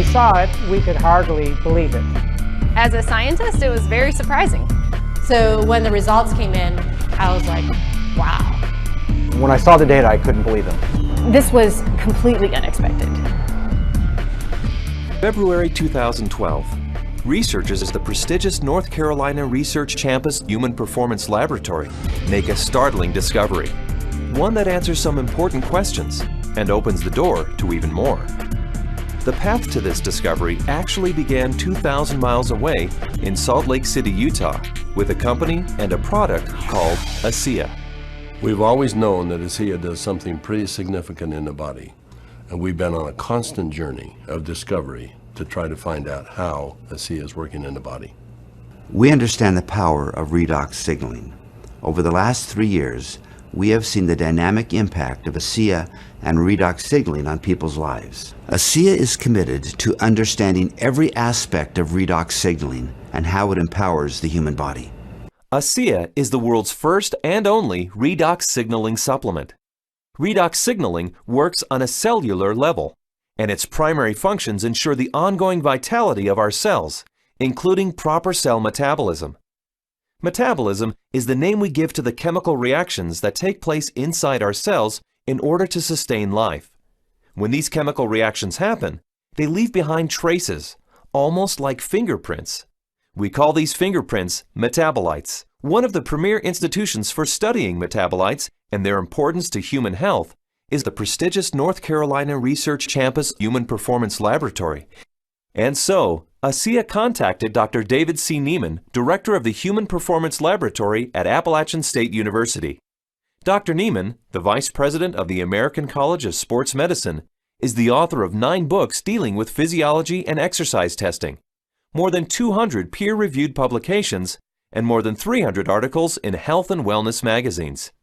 saw it, we could hardly believe it. As a scientist, it was very surprising. So when the results came in, I was like, wow. When I saw the data, I couldn't believe them. This was completely unexpected. February 2012. Researchers at the prestigious North Carolina Research Campus Human Performance Laboratory make a startling discovery. One that answers some important questions and opens the door to even more. The path to this discovery actually began 2,000 miles away in Salt Lake City, Utah, with a company and a product called ASEA. We've always known that ASEA does something pretty significant in the body, and we've been on a constant journey of discovery to try to find out how ASEA is working in the body. We understand the power of redox signaling. Over the last 3 years, we have seen the dynamic impact of ASEA and redox signaling on people's lives. ASEA is committed to understanding every aspect of redox signaling and how it empowers the human body. ASEA is the world's first and only redox signaling supplement. Redox signaling works on a cellular level, and its primary functions ensure the ongoing vitality of our cells, including proper cell metabolism. Metabolism is the name we give to the chemical reactions that take place inside our cells in order to sustain life. When these chemical reactions happen, they leave behind traces, almost like fingerprints. We call these fingerprints metabolites. One of the premier institutions for studying metabolites and their importance to human health is the prestigious North Carolina Research Campus Human Performance Laboratory. And so, ASEA contacted Dr. David C. Neiman, director of the Human Performance Laboratory at Appalachian State University. Dr. Neiman, the vice president of the American College of Sports Medicine, is the author of 9 books dealing with physiology and exercise testing, more than 200 peer-reviewed publications, and more than 300 articles in health and wellness magazines.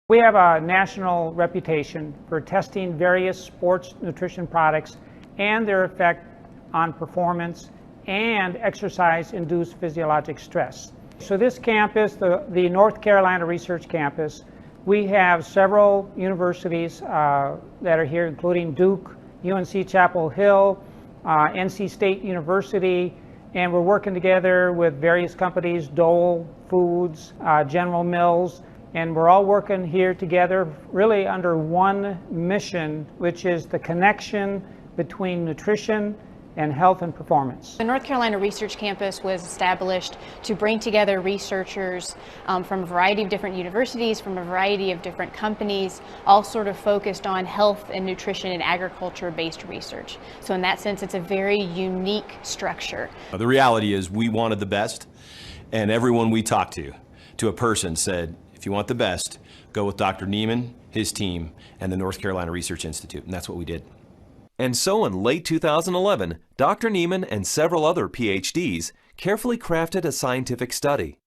We have a national reputation for testing various sports nutrition products and their effect on performance and exercise-induced physiologic stress. So this campus, the North Carolina Research Campus, we have several universities that are here, including Duke, UNC Chapel Hill, NC State University, and we're working together with various companies, Dole Foods, General Mills, and we're all working here together really under one mission, which is the connection between nutrition and health and performance. The North Carolina Research Campus was established to bring together researchers from a variety of different universities, from a variety of different companies, all sort of focused on health and nutrition and agriculture-based research. So in that sense, it's a very unique structure. The reality is we wanted the best, and everyone we talked to a person said, if you want the best, go with Dr. Neiman, his team, and the North Carolina Research Institute, and that's what we did. And so in late 2011, Dr. Neiman and several other PhDs carefully crafted a scientific study.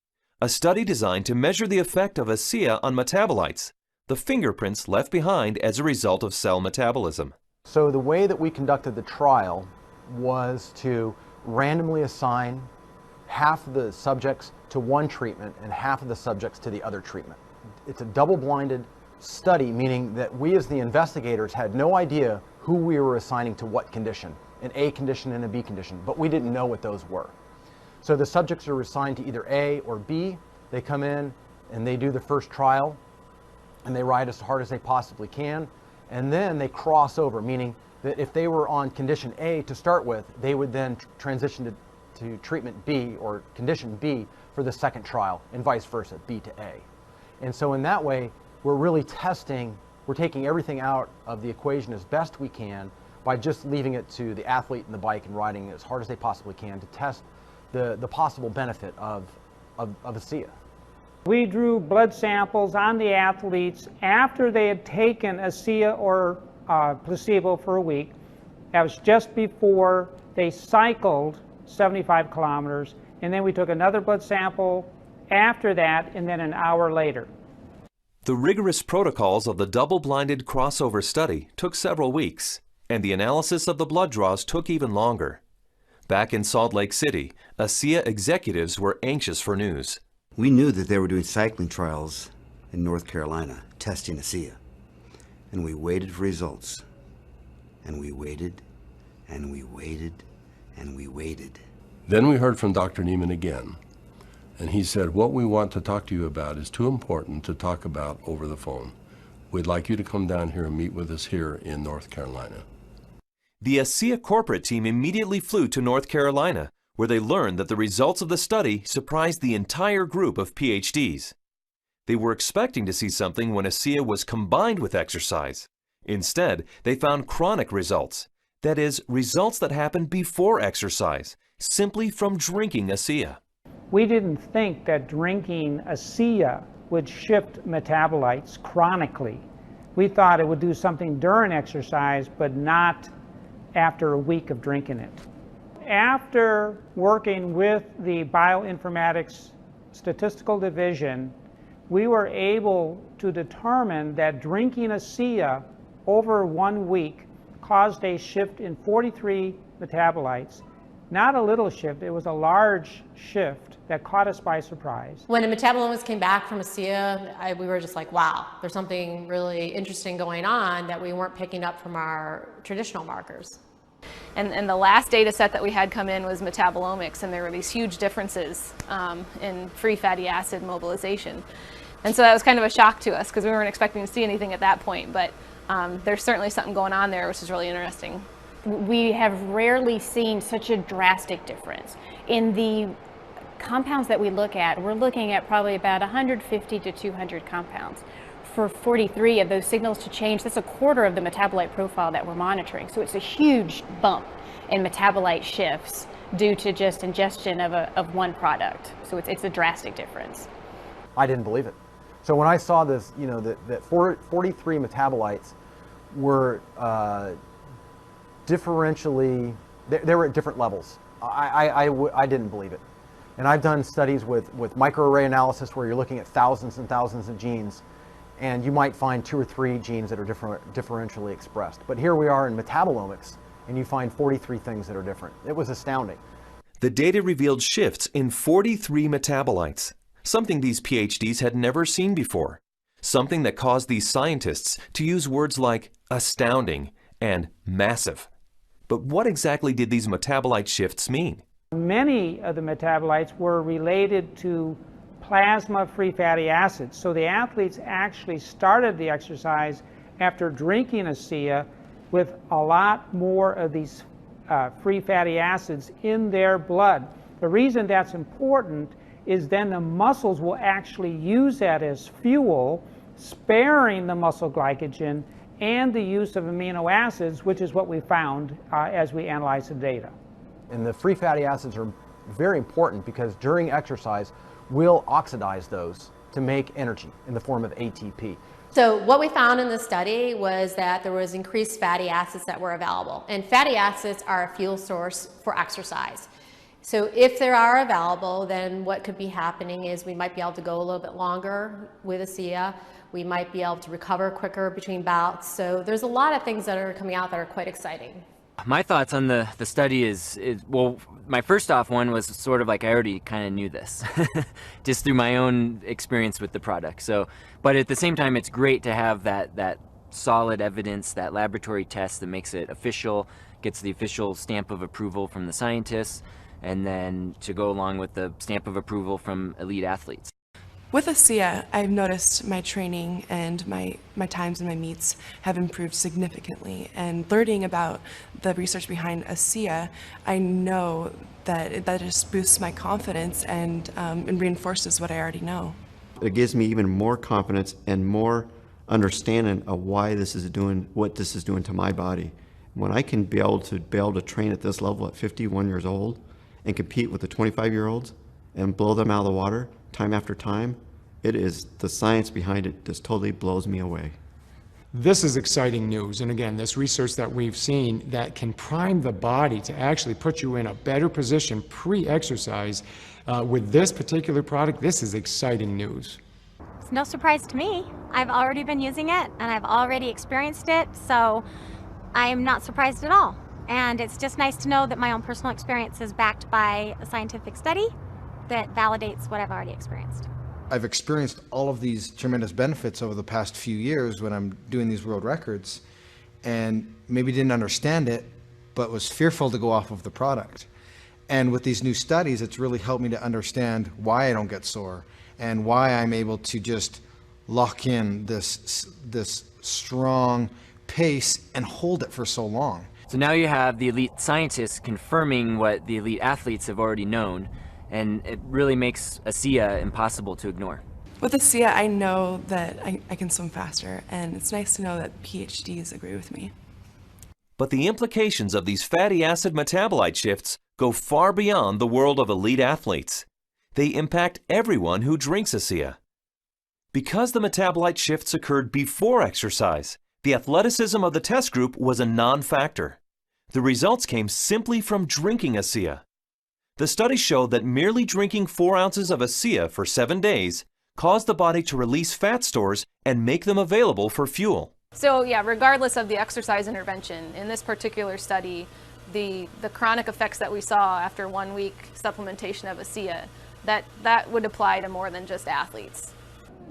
A study designed to measure the effect of ASEA on metabolites, the fingerprints left behind as a result of cell metabolism. So the way that we conducted the trial was to randomly assign half of the subjects to one treatment and half of the subjects to the other treatment. It's a double-blinded study, meaning that we as the investigators had no idea who we were assigning to what condition, an A condition and a B condition, but we didn't know what those were. So the subjects are assigned to either A or B. They come in and they do the first trial and they ride as hard as they possibly can, and then they cross over, meaning that if they were on condition A to start with, they would then transition to treatment B or condition B for the second trial, and vice versa, B to A. And so in that way, we're really testing, we're taking everything out of the equation as best we can by just leaving it to the athlete and the bike and riding as hard as they possibly can to test the possible benefit of ASEA. We drew blood samples on the athletes after they had taken ASEA or placebo for a week. That was just before they cycled 75 kilometers, and then we took another blood sample after that, and then an hour later. The rigorous protocols of the double-blinded crossover study took several weeks, and the analysis of the blood draws took even longer. Back in Salt Lake City, ASEA executives were anxious for news. We knew that they were doing cycling trials in North Carolina, testing ASEA. And we waited for results. And we waited, and we waited, and we waited. Then we heard from Dr. Neiman again, and he said, what we want to talk to you about is too important to talk about over the phone. We'd like you to come down here and meet with us here in North Carolina. The ASEA corporate team immediately flew to North Carolina, where they learned that the results of the study surprised the entire group of PhDs. They were expecting to see something when ASEA was combined with exercise. Instead, they found chronic results. That is, results that happened before exercise, simply from drinking ASEA. We didn't think that drinking ASEA would shift metabolites chronically. We thought it would do something during exercise, but not after a week of drinking it. After working with the bioinformatics statistical division, we were able to determine that drinking ASEA over 1 week caused a shift in 43 metabolites. Not a little shift, it was a large shift that caught us by surprise. When the metabolomics came back from ASEA, we were just like, wow, there's something really interesting going on that we weren't picking up from our traditional markers. And the last data set that we had come in was metabolomics, and there were these huge differences in free fatty acid mobilization. And so that was kind of a shock to us because we weren't expecting to see anything at that point, but there's certainly something going on there, which is really interesting. We have rarely seen such a drastic difference. In the compounds that we look at, we're looking at probably about 150 to 200 compounds. For 43 of those signals to change, that's a quarter of the metabolite profile that we're monitoring. So it's a huge bump in metabolite shifts due to just ingestion of one product. So it's a drastic difference. I didn't believe it. So when I saw this, you know, that 43 metabolites were differentially, they were at different levels. I didn't believe it. And I've done studies with microarray analysis where you're looking at thousands and thousands of genes, and you might find 2 or 3 genes that are differentially expressed. But here we are in metabolomics, and you find 43 things that are different. It was astounding. The data revealed shifts in 43 metabolites, something these PhDs had never seen before, something that caused these scientists to use words like astounding and massive. But what exactly did these metabolite shifts mean? Many of the metabolites were related to plasma free fatty acids. So the athletes actually started the exercise after drinking ASEA with a lot more of these free fatty acids in their blood. The reason that's important is then the muscles will actually use that as fuel, sparing the muscle glycogen and the use of amino acids, which is what we found as we analyzed the data. And the free fatty acids are very important because during exercise, we'll oxidize those to make energy in the form of ATP. So what we found in the study was that there was increased fatty acids that were available. And fatty acids are a fuel source for exercise. So if they are available, then what could be happening is we might be able to go a little bit longer with ASEA. We might be able to recover quicker between bouts. So there's a lot of things that are coming out that are quite exciting. My thoughts on the study is, well, my first off one was sort of like I already kind of knew this, just through my own experience with the product. So, but at the same time, it's great to have that solid evidence, that laboratory test that makes it official, gets the official stamp of approval from the scientists, and then to go along with the stamp of approval from elite athletes. With ASEA, I've noticed my training and my times and my meets have improved significantly. And learning about the research behind ASEA, I know that that just boosts my confidence and reinforces what I already know. It gives me even more confidence and more understanding of why this is doing what this is doing to my body. When I can be able to train at this level at 51 years old and compete with the 25-year-olds and blow them out of the water time after time, it is the science behind it just totally blows me away. This is exciting news, and again, this research that we've seen that can prime the body to actually put you in a better position pre-exercise with this particular product. This is exciting news. It's no surprise to me. I've already been using it and I've already experienced it, so I am not surprised at all. And it's just nice to know that my own personal experience is backed by a scientific study that validates what I've already experienced. I've experienced all of these tremendous benefits over the past few years when I'm doing these world records, and maybe didn't understand it but was fearful to go off of the product. And with these new studies, it's really helped me to understand why I don't get sore and why I'm able to just lock in this strong pace and hold it for so long. So now you have the elite scientists confirming what the elite athletes have already known, and it really makes ASEA impossible to ignore. With ASEA, I know that I can swim faster, and it's nice to know that PhDs agree with me. But the implications of these fatty acid metabolite shifts go far beyond the world of elite athletes. They impact everyone who drinks ASEA. Because the metabolite shifts occurred before exercise, the athleticism of the test group was a non-factor. The results came simply from drinking ASEA. The study showed that merely drinking 4 ounces of ASEA for 7 days caused the body to release fat stores and make them available for fuel. So yeah, regardless of the exercise intervention, in this particular study, the chronic effects that we saw after 1 week supplementation of ASEA, that would apply to more than just athletes.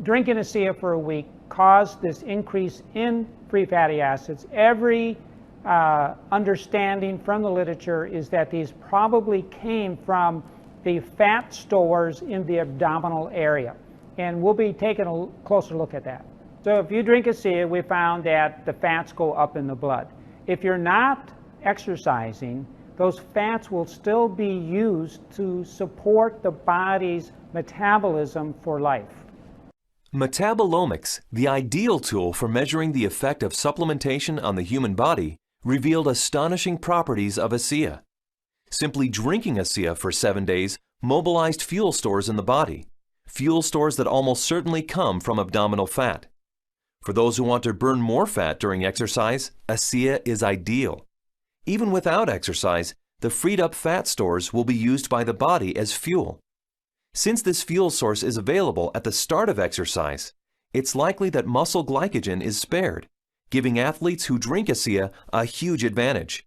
Drinking ASEA for a week caused this increase in free fatty acids. Every understanding from the literature is that these probably came from the fat stores in the abdominal area. And we'll be taking a closer look at that. So if you drink ASEA, we found that the fats go up in the blood. If you're not exercising, those fats will still be used to support the body's metabolism for life. Metabolomics, the ideal tool for measuring the effect of supplementation on the human body, revealed astonishing properties of ASEA. Simply drinking ASEA for 7 days mobilized fuel stores in the body, fuel stores that almost certainly come from abdominal fat. For those who want to burn more fat during exercise, ASEA is ideal. Even without exercise, the freed up fat stores will be used by the body as fuel. Since this fuel source is available at the start of exercise, it's likely that muscle glycogen is spared, giving athletes who drink ASEA a huge advantage.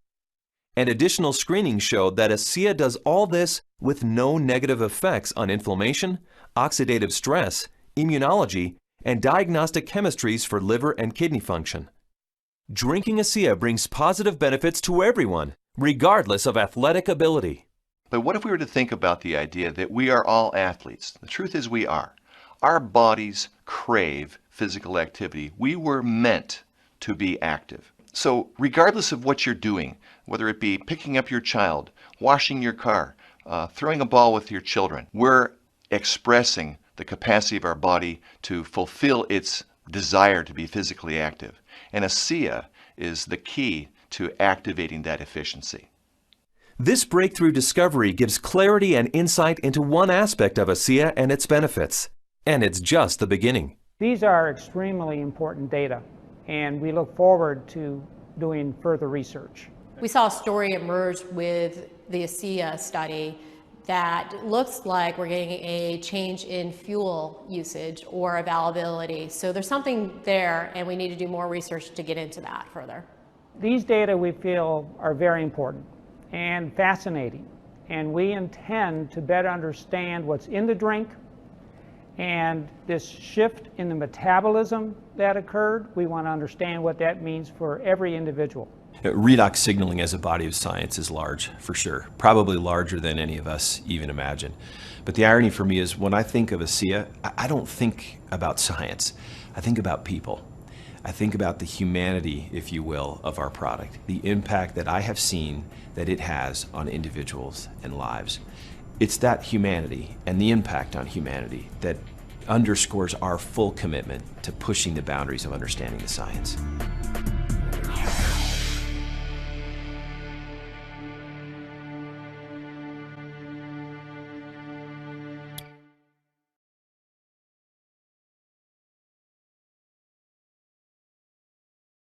And additional screenings showed that ASEA does all this with no negative effects on inflammation, oxidative stress, immunology, and diagnostic chemistries for liver and kidney function. Drinking ASEA brings positive benefits to everyone, regardless of athletic ability. But what if we were to think about the idea that we are all athletes? The truth is we are. Our bodies crave physical activity. We were meant to be active. So regardless of what you're doing, whether it be picking up your child, washing your car, throwing a ball with your children, we're expressing the capacity of our body to fulfill its desire to be physically active. And ASEA is the key to activating that efficiency. This breakthrough discovery gives clarity and insight into one aspect of ASEA and its benefits. And it's just the beginning. These are extremely important data, and we look forward to doing further research. We saw a story emerge with the ASEA study that looks like we're getting a change in fuel usage or availability. So there's something there, and we need to do more research to get into that further. These data we feel are very important and fascinating, and we intend to better understand what's in the drink and this shift in the metabolism that occurred. We want to understand what that means for every individual. Redox signaling as a body of science is large, for sure. Probably larger than any of us even imagine. But the irony for me is when I think of ASEA, I don't think about science. I think about people. I think about the humanity, if you will, of our product, the impact that I have seen that it has on individuals and lives. It's that humanity and the impact on humanity that underscores our full commitment to pushing the boundaries of understanding the science.